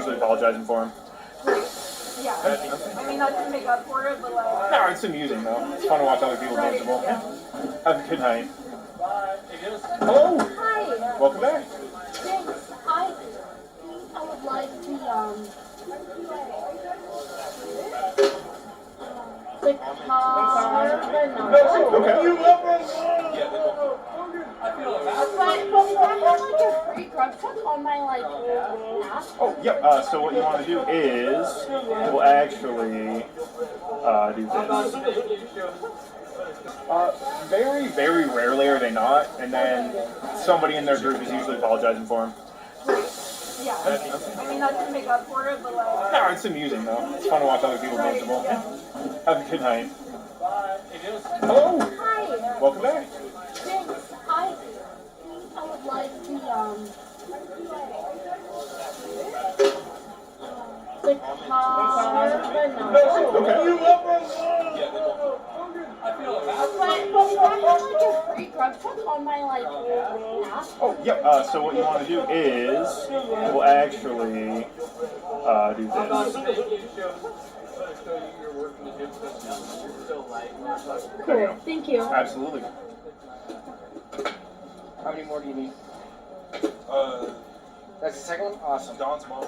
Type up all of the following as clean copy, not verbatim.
usually apologizing for him. Yeah. I mean, not to make up for it, but like... No, it's amusing though. It's fun to watch other people miserable. Yeah. Have a good night. Hello! Hi! Welcome back. Thanks. I would like the car, but no. Okay. But will I have like a free Grub truck on my like app? Oh, yep. So what you want to do is we'll actually do this. Very, very rarely are they not, and then somebody in their group is usually apologizing for them. Yeah. I mean, not to make up for it, but like... No, it's amusing though. It's fun to watch other people miserable. Have a good night. Hello! Hi! Welcome back. Thanks. I would like the car, but no. Okay. But will I have like a free Grub truck on my like app? Oh, yep. So what you want to do is we'll actually do this. Cool. Thank you. Absolutely. How many more do you need? That's the second one? Awesome. Don's mom.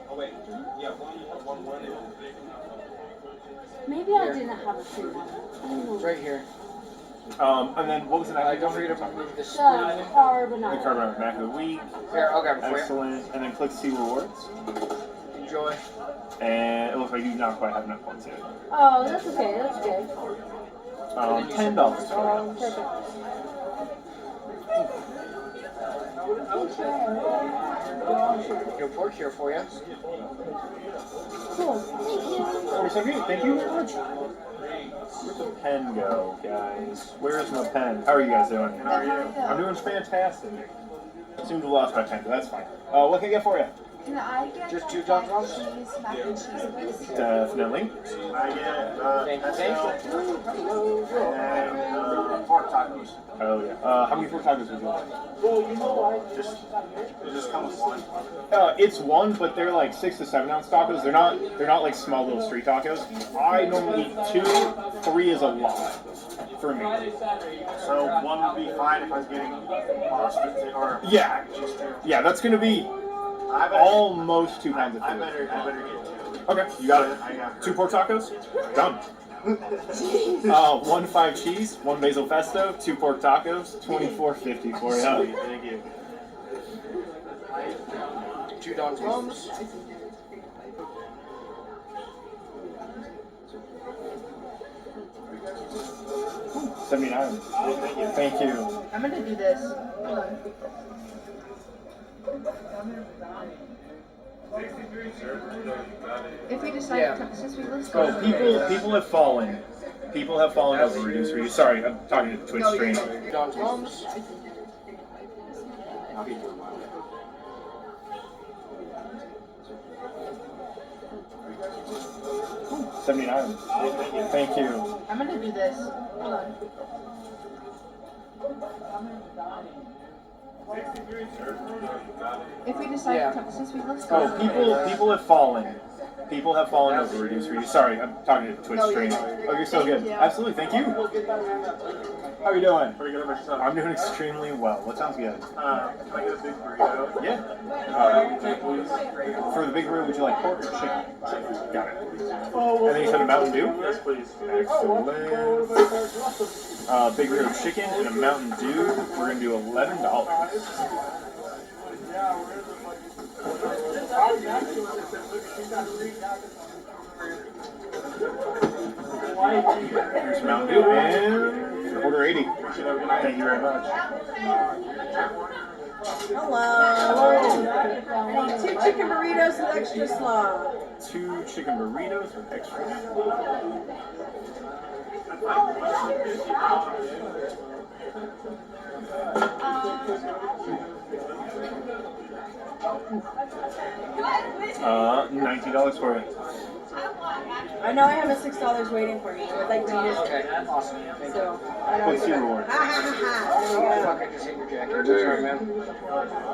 Oh wait, yeah, one. Maybe I didn't have a free one. It's right here. And then what was the next? Don't forget to move this. The carbonara. The carbonara Mac of the week. Here, I'll grab it for you. Excellent. And then click see rewards. Enjoy. And it looks like you do not quite have enough points yet. Oh, that's okay. That's okay. $10. Perfect. Your pork here for you. Cool. Thank you. Thank you very much. Where'd the pen go, guys? Where's my pen? How are you guys doing? How are you? I'm doing fantastic. Seem to have lost my pen, but that's fine. What can I get for you? Can I get Just two mac John and cheese, please? Definitely. I get Thank you. and pork tacos. Oh yeah. How many pork tacos would you like? Just come with one. It's one, but they're like 6 to 7 ounce tacos. They're not like small little street tacos. I normally eat 2, 3 is a lot for me. So one would be fine if I was getting pasta or Yeah. Yeah, that's gonna be I better, almost 2 pounds of I food. better get 2. Okay, you got it. I got 2 pork tacos? Done. 1 5 cheese, 1 basil pesto, 2 pork tacos, $24.50 for you. Thank you. 2 Don's moms. $79. Thank you. I'm gonna do this. Hold on. If we decide to, since we list Oh, people have fallen. People have fallen over reduce reduce. Sorry, I'm talking to Twitch stream. Don's moms. $79. Thank you. I'm gonna do this. Hold on. If we decide to, since we list Oh, people have fallen. People have fallen over reduce reduce. Sorry, I'm talking to Twitch stream. Oh, you're so good. Absolutely, thank you. How are you doing? Pretty good about yourself. I'm doing extremely well. What sounds good? Can I get a big burrito? Yeah. For the big burrito, would you like pork or chicken? Got it. And then you said a Mountain Dew? Yes, please. Excellent. Big burrito chicken and a Mountain Dew. We're going to do $11. Here's Mountain Dew and order 80. Thank you very much. Hello. I need 2 chicken burritos with extra slaw. 2 chicken burritos with extra. $19 for it. I know I have a $6 waiting for me. With like Dina's. Okay, awesome. Thank you. So, I don't What's your reward? Ha ha ha ha. Oh, There fuck, I just hit your jacket. Sorry, man. you go.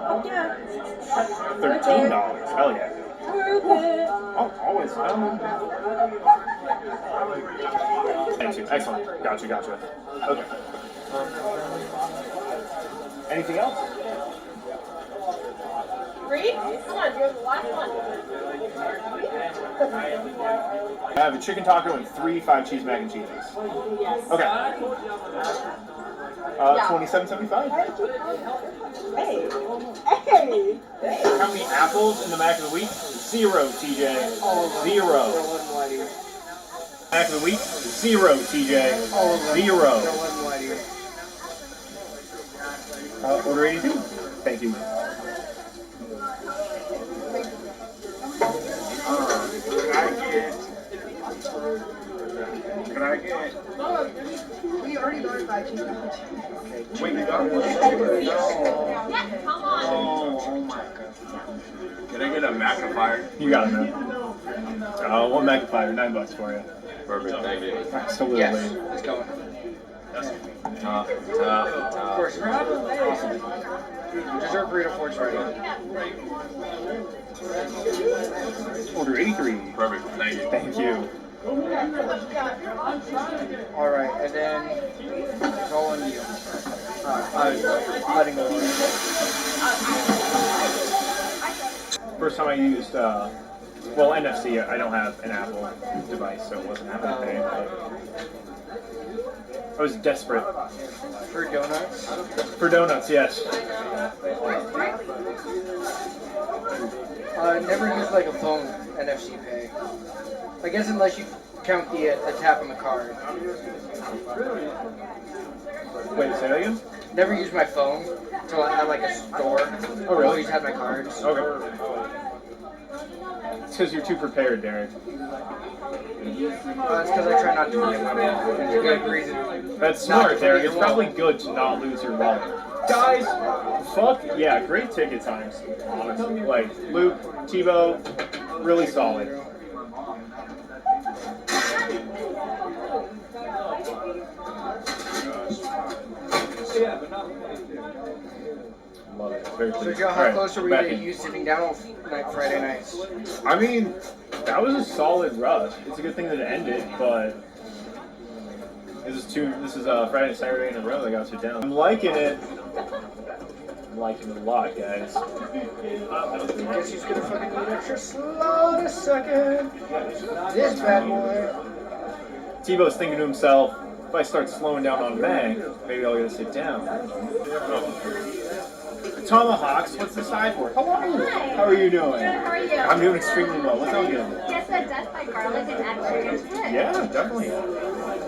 Oh, yeah. $13. Hell yeah. Worth it. Oh, always. Thank you. Excellent. Gotcha. Okay. Anything else? Free? Come on, you're the last one. I have a chicken taco and 3 5-cheese mac and cheeses. Yes. Okay. $27.75. Hey. Hey. How many apples in the mac of the week? 0, TJ. 0. Don't lie to you. Mac of the week? 0, TJ. 0. Don't lie to you. Order 82. Thank you. Can I get? We already got 5 cheese. Wait, you got one? Yeah, come on. Oh my god. Can I get a magnifier? You got it, man. One magnifier, $9 for you. Perfect, thank you. Absolutely. Yes, let's go. Tough. Of course. Awesome. Dessert burrito forks ready. Order 83. Perfect, thank you. Thank you. Alright, and then it's all on you. Letting go. First time I used, NFC. I don't have an Apple device, so it wasn't Apple Pay. But I was desperate. For donuts. For donuts, yes. Never use like a phone NFC pay. I guess unless you count the tap on the card. Wait, say that again? Never use my phone until I at like a store. Oh, really? Always have my cards. Okay. It's because you're too prepared, Derek. That's because I try not to forget my wallet. It's a good reason. That's smart, Derek. It's probably good to not lose your wallet. Guys, fuck, yeah, great ticket times, honestly. Like, Luke, Tebow, really solid. Love it. Very So pleased. Joe, how Alright, close are we back to in. you sitting down all Friday nights? I mean, that was a solid rush. It's a good thing that it ended, but this is Friday and Saturday in a row that I got to sit down. I'm liking it. I'm liking it a lot, guys. Guess who's gonna fucking need extra slow this second? This bad boy. Tebow's thinking to himself, if I start slowing down on Meg, maybe I'll get to sit down. Tomahawks, what's the side for? Hello. Hi. How are you doing? Good, how are you? I'm doing extremely well. What sounds good? Guess that death by garlic and add chicken to it. Yeah, definitely.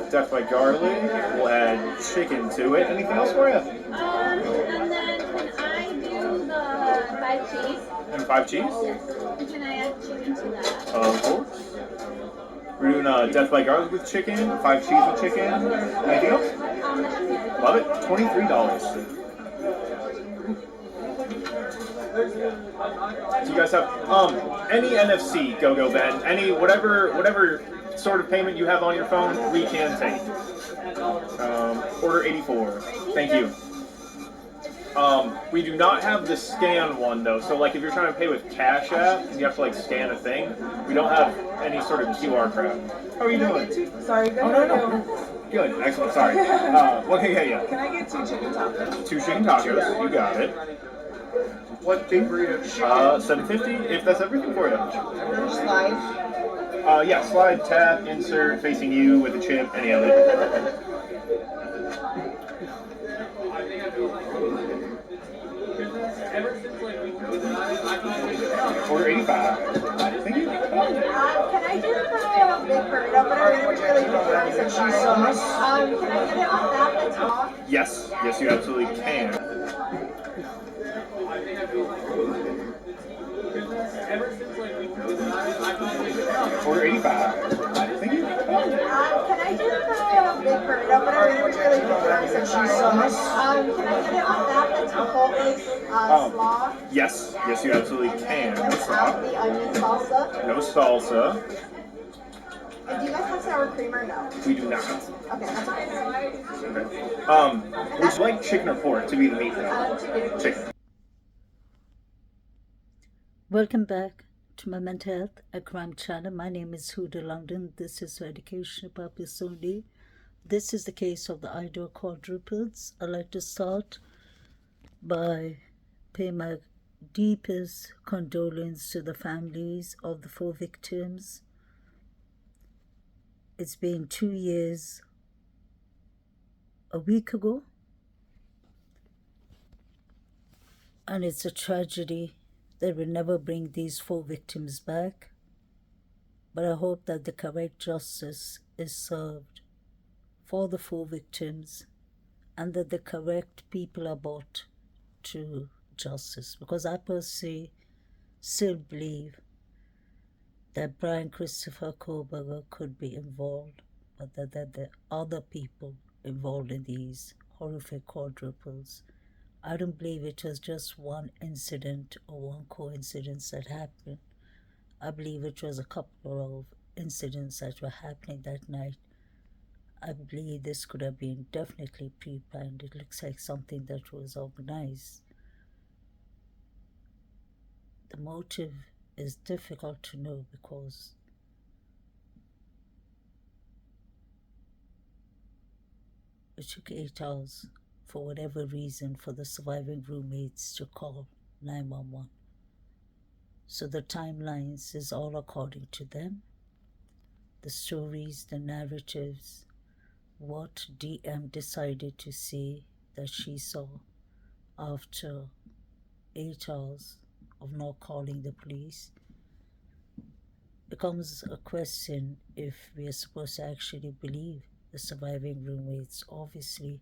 Death by garlic. We'll add chicken to it. Anything else for you? And then can I do the 5 cheese? And 5 cheese? And can I add chicken to that? Of course. We're doing death by garlic with chicken, 5 cheese with chicken. Anything else? That should be it. Love it. $23. So you guys have any NFC go Ben, any whatever sort of payment you have on your phone, we can take. Order 84. Thank you. We do not have the scan one though. So like if you're trying to pay with Cash App and you have to like scan a thing, we don't have any sort of QR crap. How are you doing? Sorry, go Oh no. Good. Excellent. Sorry. What can I get you? Can I get 2 chicken tacos? 2 chicken tacos. You got it. What big burrito? Chicken. $7.50 if that's everything for you. Slide. Yeah, slide, tap, insert, facing you with a chip, any of it. Order 85. Thank you. Can I do the big burrito, but I really prefer some cheese sauce? Can I get it without the top? Yes, yes, you absolutely can. Order 85. Thank you. Can I do the big burrito, but I really prefer some cheese sauce? Can I get it without the chipotle slaw? Yes, yes, you absolutely can. Without the onion salsa? No salsa. And do you guys have sour cream or no? We do not. Okay, that's fine. Okay. Would you like chicken or pork to be the meat thing? Chicken. Chicken. Welcome back to my mental health and crime channel. My name is Huda London. This is for educational purpose only. This is the case of the Idaho quadruples. I'd like to start by paying my deepest condolence to the families of the 4 victims. It's been 2 years, a week ago, and it's a tragedy that will never bring these 4 victims back. But I hope that the correct justice is served for the 4 victims and that the correct people are brought to justice. Because I personally still believe that Brian Christopher Koberger could be involved, but that there are other people involved in these horrific quadruples. I don't believe it was just one incident or one coincidence that happened. I believe it was a couple of incidents that were happening that night. I believe this could have been definitely pre-planned. It looks like something that was organized. The motive is difficult to know because it took 8 hours, for whatever reason, for the surviving roommates to call 911. So the timelines is all according to them. The stories, the narratives, what DM decided to see that she saw after 8 hours of not calling the police becomes a question if we are supposed to actually believe the surviving roommates. Obviously,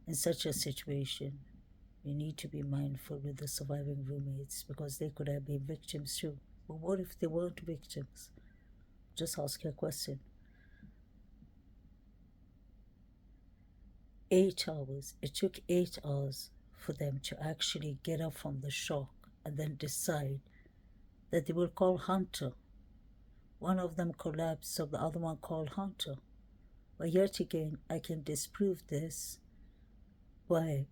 in such a situation, we need to be mindful with the surviving roommates because they could have been victims too. But what if they weren't victims? Just ask a question. 8 hours. It took 8 hours for them to actually get up from the shock and then decide that they will call Hunter. One of them collapsed, so the other one called Hunter. But yet again, I can disprove this by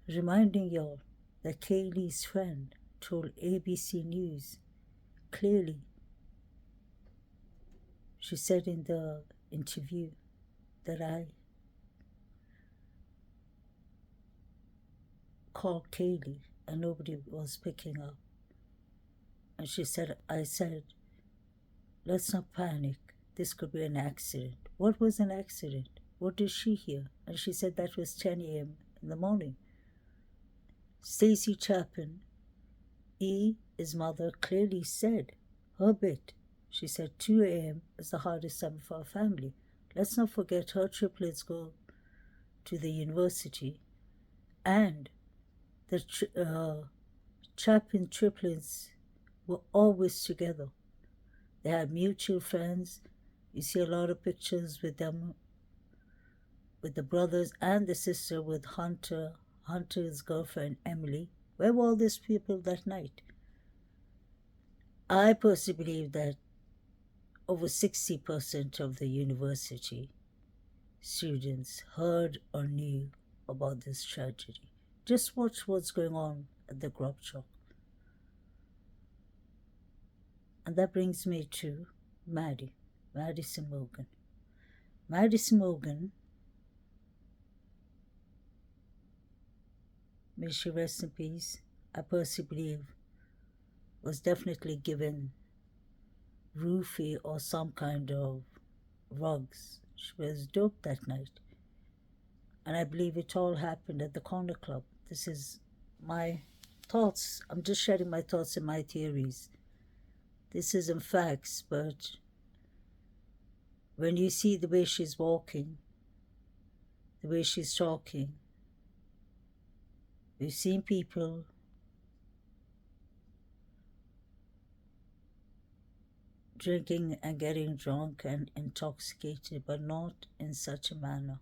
reminding y'all that Kaylee's friend told ABC News clearly. She said in the interview that I called Kaylee and nobody was picking up. And she said, I said, let's not panic. This could be an accident. What was an accident? What did she hear? And she said that was 10 a.m. in the morning. Stacy Chapin, his mother, clearly said her bit. She said 2 a.m. is the hardest time for our family. Let's not forget her triplets go to the university, and the Chapin triplets were always together. They had mutual friends. You see a lot of pictures with them, with the brothers and the sister, with Hunter's girlfriend, Emily. Where were all these people that night? I personally believe that over 60% of the university students heard or knew about this tragedy. Just watch what's going on at the Grub shop. And that brings me to Maddie, Madison Morgan. Madison Morgan, may she rest in peace, I personally believe was definitely given roofie or some kind of rugs. She was dope that night. And I believe it all happened at the Corner Club. This is my thoughts. I'm just sharing my thoughts and my theories. This isn't facts, but when you see the way she's walking, the way she's talking, we've seen people drinking and getting drunk and intoxicated, but not in such a manner.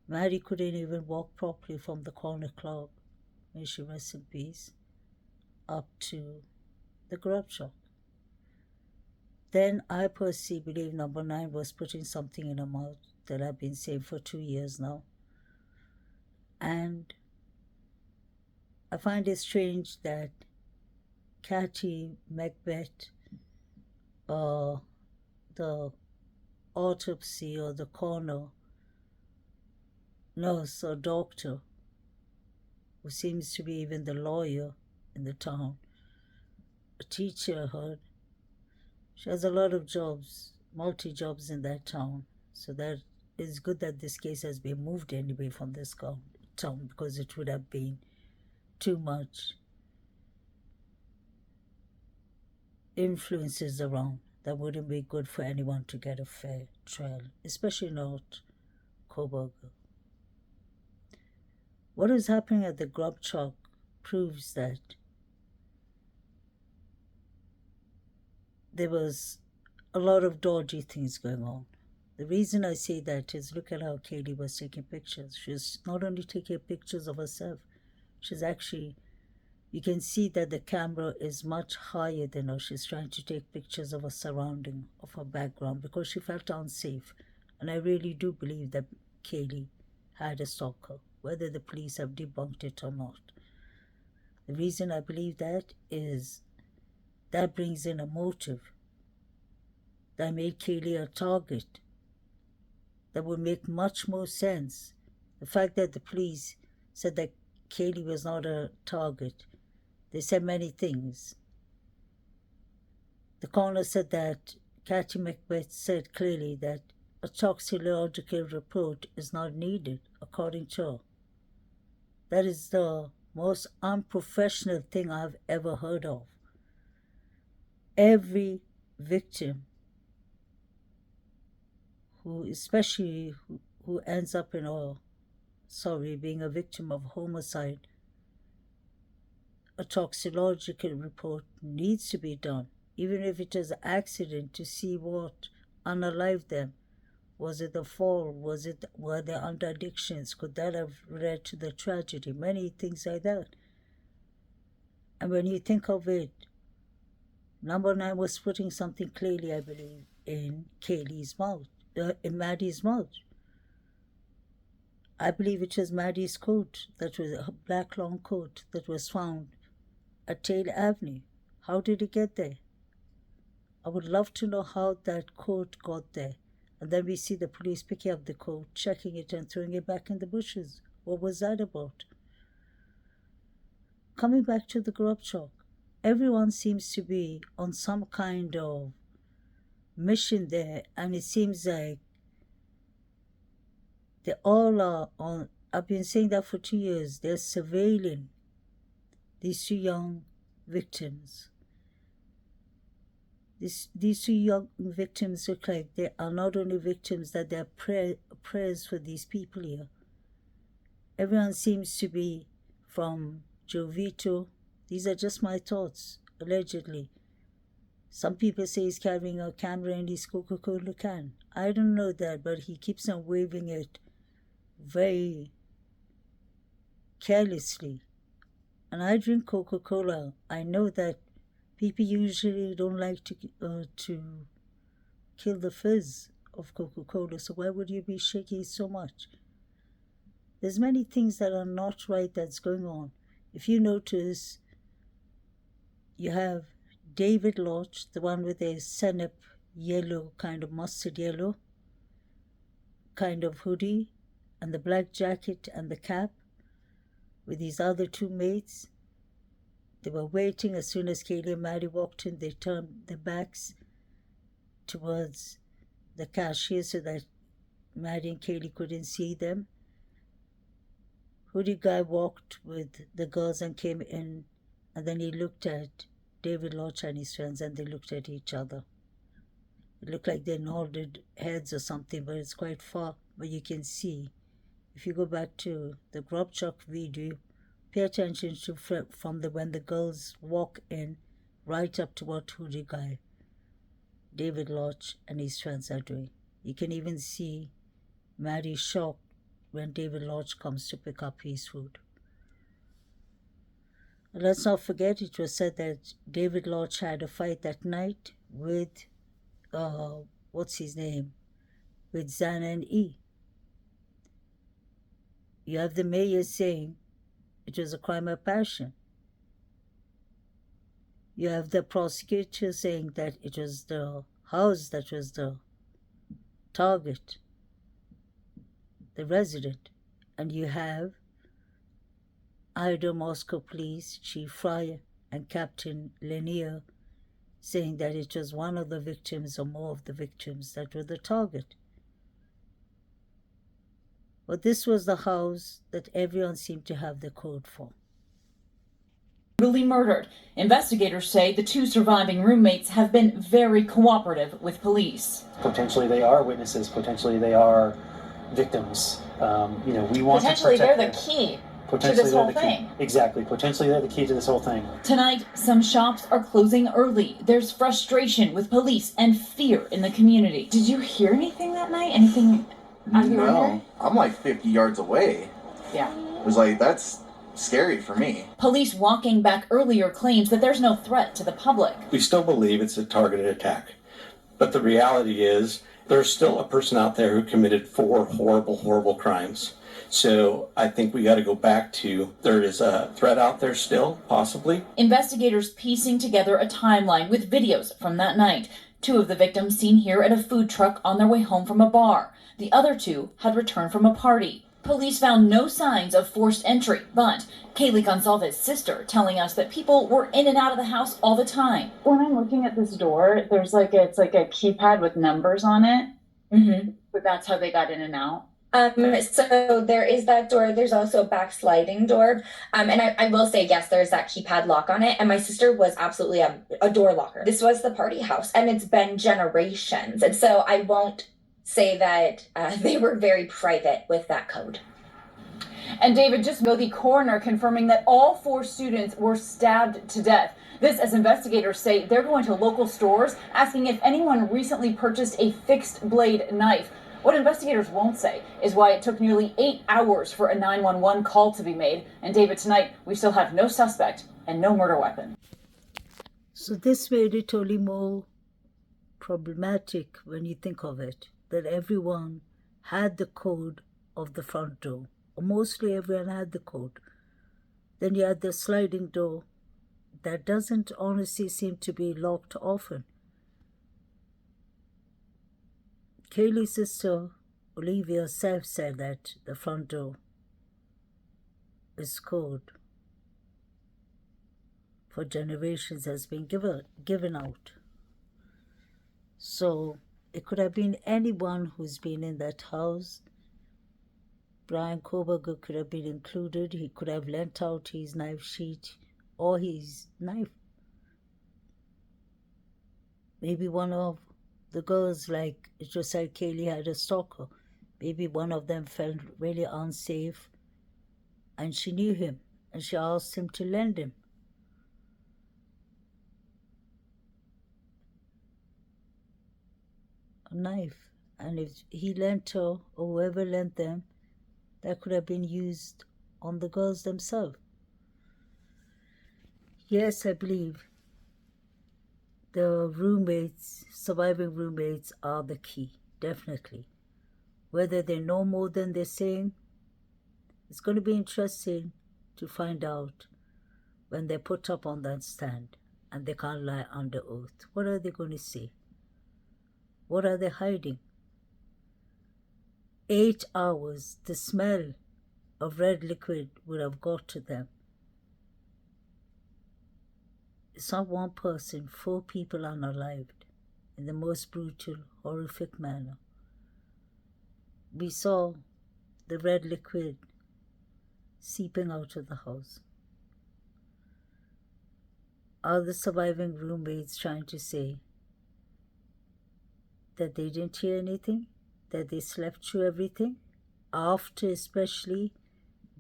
Maddie couldn't even walk properly from the Corner Club, may she rest in peace, up to the Grub shop. then I personally believe number 9 was putting something in her mouth that I've been saying for 2 years now. And I find it strange that Cathy Macbeth, the autopsy or the coroner, nurse or doctor, who seems to be even the lawyer in the town, a teacher, I heard. She has a lot of jobs, multi-jobs in that town. So that is good that this case has been moved anyway from this town, because it would have been too much influences around that wouldn't be good for anyone to get a fair trial, especially not Coburger. What is happening at the Grub truck proves that there was a lot of dodgy things going on. The reason I say that is look at how Kaylee was taking pictures. She's not only taking pictures of herself, she's actually, you can see that the camera is much higher than her. She's trying to take pictures of her surrounding, of her background, because she felt unsafe. And I really do believe that Kaylee had a stalker, whether the police have debunked it or not. The reason I believe that is that brings in a motive that made Kaylee a target. That would make much more sense. The fact that the police said that Kaylee was not a target, they said many things. The coroner said that Cathy Macbeth said clearly that a toxicological report is not needed, according to her. That is the most unprofessional thing I've ever heard of. Every victim who ends up being a victim of homicide, a toxicological report needs to be done, even if it is an accident, to see what unalived them. Was it the fall? Were they under addictions? Could that have led to the tragedy? Many things like that. And when you think of it, number 9 was putting something clearly, I believe, in Kaylee's mouth. In Maddie's mouth. I believe it was Maddie's coat, that was a black long coat that was found at Taylor Avenue. How did it get there? I would love to know how that coat got there. And then we see the police picking up the coat, checking it and throwing it back in the bushes. What was that about? Coming back to the Grub truck, everyone seems to be on some kind of mission there, and it seems like they all are on. I've been saying that for 2 years. They're surveilling these 2 young victims. These 2 young victims look like they are not only victims, that they're prayers for these people here. Everyone seems to be from Jovito. These are just my thoughts, allegedly. Some people say he's carrying a camera in his Coca-Cola can. I don't know that, but he keeps on waving it very carelessly. And I drink Coca-Cola. I know that people usually don't like to kill the fizz of Coca-Cola, so why would you be shaking so much? There's many things that are not right that's going on. If you notice, you have David Lodge, the one with a senep yellow, kind of mustard yellow kind of hoodie, and the black jacket and the cap, with his other 2 mates. They were waiting. As soon as Kaylee and Maddie walked in, they turned their backs towards the cashier so that Maddie and Kaylee couldn't see them. Hoodie guy walked with the girls and came in, and then he looked at David Lodge and his friends, and they looked at each other. It looked like they nodded heads or something, but it's quite far. But you can see, if you go back to the Grub truck video, pay attention to when the girls walk in, right up to what hoodie guy David Lodge and his friends are doing. You can even see Maddie shocked when David Lodge comes to pick up his food. Let's not forget, it was said that David Lodge had a fight that night with what's his name, with Zan and E. You have the mayor saying it was a crime of passion. You have the prosecutor saying that it was the house that was the target, the resident. And you have Idaho Moscow Police Chief Fryer and Captain Lanier saying that it was one of the victims or more of the victims that were the target. But this was the house that everyone seemed to have the code for. Brutally murdered. Investigators say the two surviving roommates have been very cooperative with police. Potentially they are witnesses, potentially they are victims. We want potentially to protect they're the key to potentially this whole thing. Exactly. Potentially they're the key to this whole thing. Tonight, some shops are closing early. There's frustration with police and fear in the community. Did you hear anything that night? Anything out of the ordinary? I'm like 50 yards away. Yeah. It was like, that's scary for me. Police walking back earlier claims that there's no threat to the public. We still believe it's a targeted attack. But the reality is there's still a person out there who committed 4 horrible, horrible crimes. So I think we got to go back to there is a threat out there still, possibly. Investigators piecing together a timeline with videos from that night. 2 of the victims seen here at a food truck on their way home from a bar. The other 2 had returned from a party. Police found no signs of forced entry, but Kaylee Gonsalves' sister telling us that people were in and out of the house all the time. When I'm looking at this door, it's like a keypad with numbers on it. Mm-hmm. But that's how they got in and out. So there is that door. There's also a back sliding door. And I will say, yes, there's that keypad lock on it. And my sister was absolutely a door locker. This was the party house and it's been generations. And so I won't say that they were very private with that code. And David, just know the coroner confirming that all 4 students were stabbed to death. This as investigators say they're going to local stores asking if anyone recently purchased a fixed blade knife. What investigators won't say is why it took nearly 8 hours for a 911 call to be made. And David, tonight we still have no suspect and no murder weapon. So this made it only more problematic when you think of it, that everyone had the code of the front door, or mostly everyone had the code. Then you had the sliding door that doesn't honestly seem to be locked often. Kaylee's sister, Olivia herself, said that the front door is code for generations has been given out. So it could have been anyone who's been in that house. Brian Koberger could have been included. He could have lent out his knife sheet or his knife. Maybe one of the girls, like just like Kaylee had a stalker. Maybe one of them felt really unsafe and she knew him and she asked him to lend him. A knife. And if he lent her or whoever lent them, that could have been used on the girls themselves. Yes, I believe the surviving roommates are the key, definitely. Whether they know more than they're saying, it's going to be interesting to find out when they're put up on that stand and they can't lie under oath. What are they going to say? What are they hiding? 8 hours, the smell of red liquid would have got to them. It's not one person, 4 people unalived in the most brutal, horrific manner. We saw the red liquid seeping out of the house. Are the surviving roommates trying to say that they didn't hear anything, that they slept through everything? After especially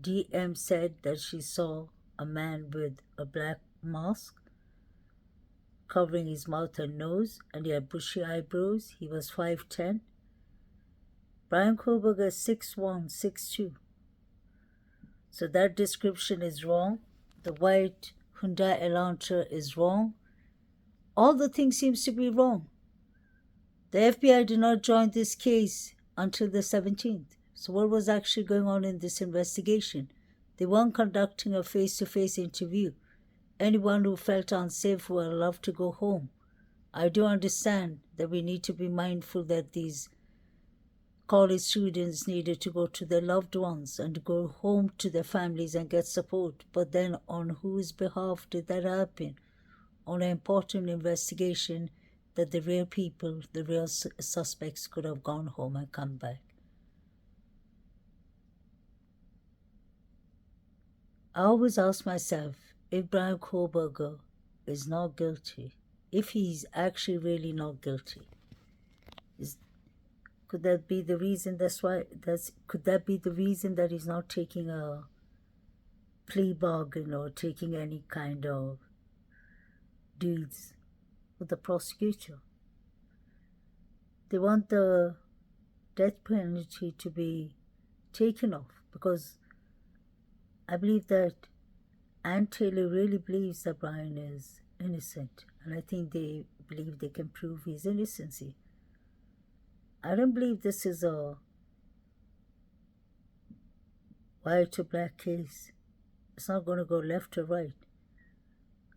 DM said that she saw a man with a black mask covering his mouth and nose, and he had bushy eyebrows. He was 5'10". Brian Koberger 6'1", 6'2". So that description is wrong. The white Hyundai Elantra is wrong. All the things seems to be wrong. The FBI did not join this case until the 17th. So what was actually going on in this investigation? They weren't conducting a face-to-face interview. Anyone who felt unsafe were allowed to go home. I do understand that we need to be mindful that these college students needed to go to their loved ones and go home to their families and get support. But then on whose behalf did that happen? On an important investigation that the real people, the real suspects could have gone home and come back. I always ask myself, if Brian Kohlberger is not guilty, if he's actually really not guilty, could that be the reason could that be the reason that he's not taking a plea bargain or taking any kind of deeds with the prosecutor? They want the death penalty to be taken off because I believe that Ann Taylor really believes that Brian is innocent, and I think they believe they can prove his innocency. I don't believe this is a white to black case. It's not going to go left or right.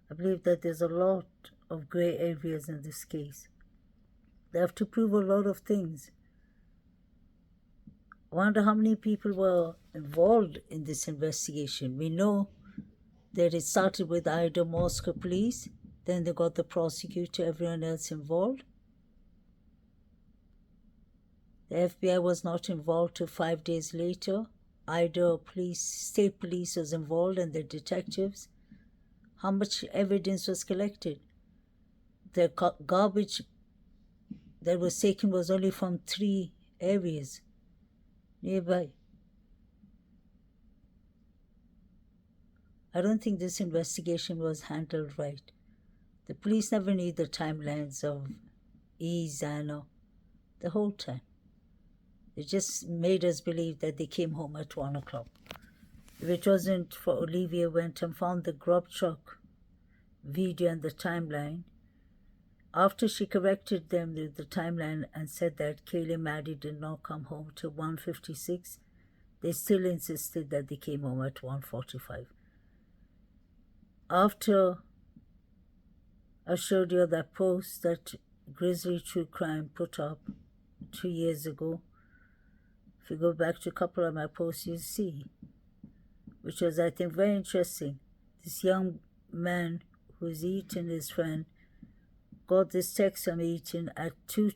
I believe that there's a lot of gray areas in this case. They have to prove a lot of things. I wonder how many people were involved in this investigation. We know that it started with Idaho Moscow police, then they got the prosecutor, everyone else involved. The FBI was not involved till 5 days later. Idaho police, state police was involved and the detectives. How much evidence was collected? The garbage that was taken was only from 3 areas nearby. I don't think this investigation was handled right. The police never knew the timelines of Zana the whole time. They just made us believe that they came home at 1 o'clock. If it wasn't for Olivia went and found the Grub truck video and the timeline, after she corrected them with the timeline and said that Kaylee and Maddie did not come home till 1:56, they still insisted that they came home at 1:45. After I showed you that post that Grizzly True Crime put up 2 years ago, if you go back to a couple of my posts, you'll see, which was, I think, very interesting. This young man who's Eaton, his friend, got this text from Eaton at 2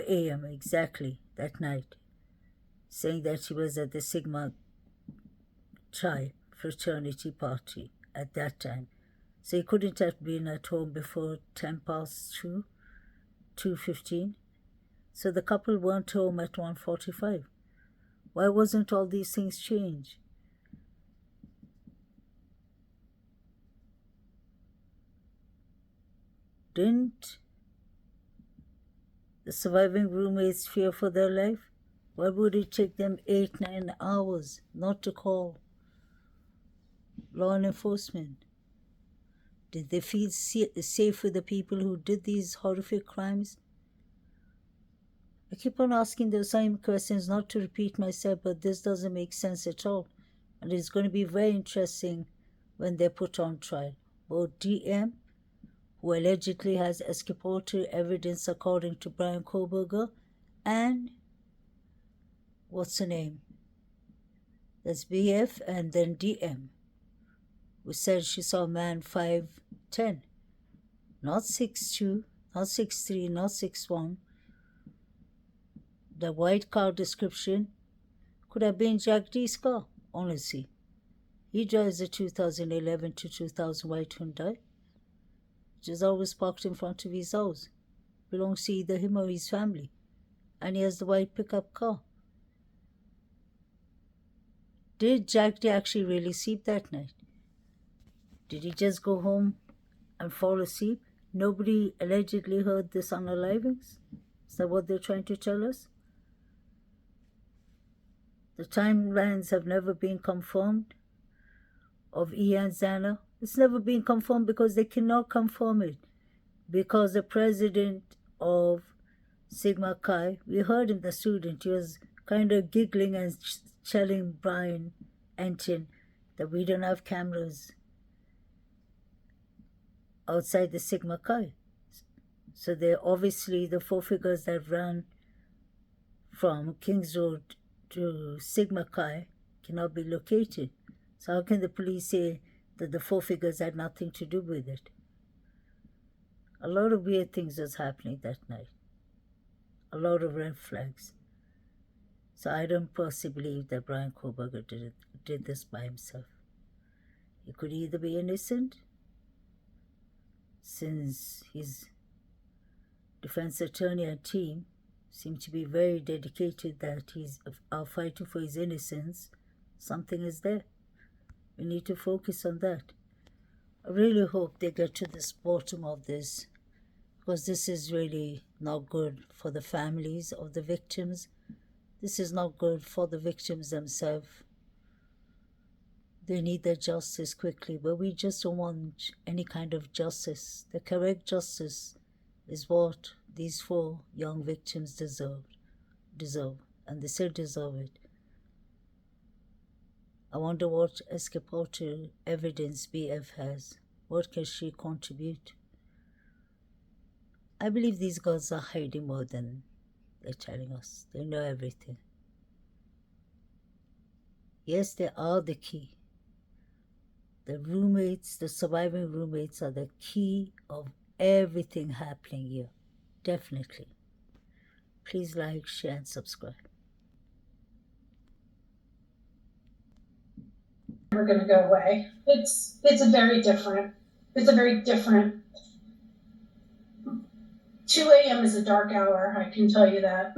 a.m. exactly that night, saying that he was at the Sigma Chi fraternity party at that time. So he couldn't have been at home before 10 past 2, 2:15. So the couple weren't home at 1:45. Why wasn't all these things changed? Didn't the surviving roommates fear for their life? Why would it take them 8-9 hours not to call law enforcement? Did they feel safe with the people who did these horrific crimes? I keep on asking the same questions, not to repeat myself, but this doesn't make sense at all. And it's going to be very interesting when they're put on trial. Both DM, who allegedly has exculpatory evidence according to Brian Kohlberger, and what's her name? That's BF, and then DM, who said she saw a man 5'10", not 6'2", not 6'3", not 6'1". The white car description could have been Jack D's car, honestly. He drives a 2011 to 2000 white Hyundai, which is always parked in front of his house. Belongs to either him or his family. And he has the white pickup car. Did Jack D actually really sleep that night? Did he just go home and fall asleep? Nobody allegedly heard this unalivings? Is that what they're trying to tell us? The timelines have never been confirmed of Ian Zana. It's never been confirmed because they cannot confirm it. because the president of Sigma Chi, we heard him, the student, he was kind of giggling and telling Brian Anton that we don't have cameras outside the Sigma Chi. So they're obviously the four figures that ran from Kings Road to Sigma Chi cannot be located. So how can the police say that the four figures had nothing to do with it? A lot of weird things was happening that night. A lot of red flags. So I don't personally believe that Brian Koberger did this by himself. He could either be innocent, since his defense attorney and team seem to be very dedicated that he's fighting for his innocence. Something is there. We need to focus on that. I really hope they get to the bottom of this, because this is really not good for the families of the victims. This is not good for the victims themselves. They need their justice quickly, but we just don't want any kind of justice. The correct justice is what these four young victims deserve, and they still deserve it. I wonder what escapatory evidence BF has. What can she contribute? I believe these girls are hiding more than they're telling us. They know everything. Yes, they are the key. The roommates, the surviving roommates, are the key of everything happening here. Definitely. Please like, share, and subscribe. We're going to go away. It's a very different 2 a.m. is a dark hour, I can tell you that.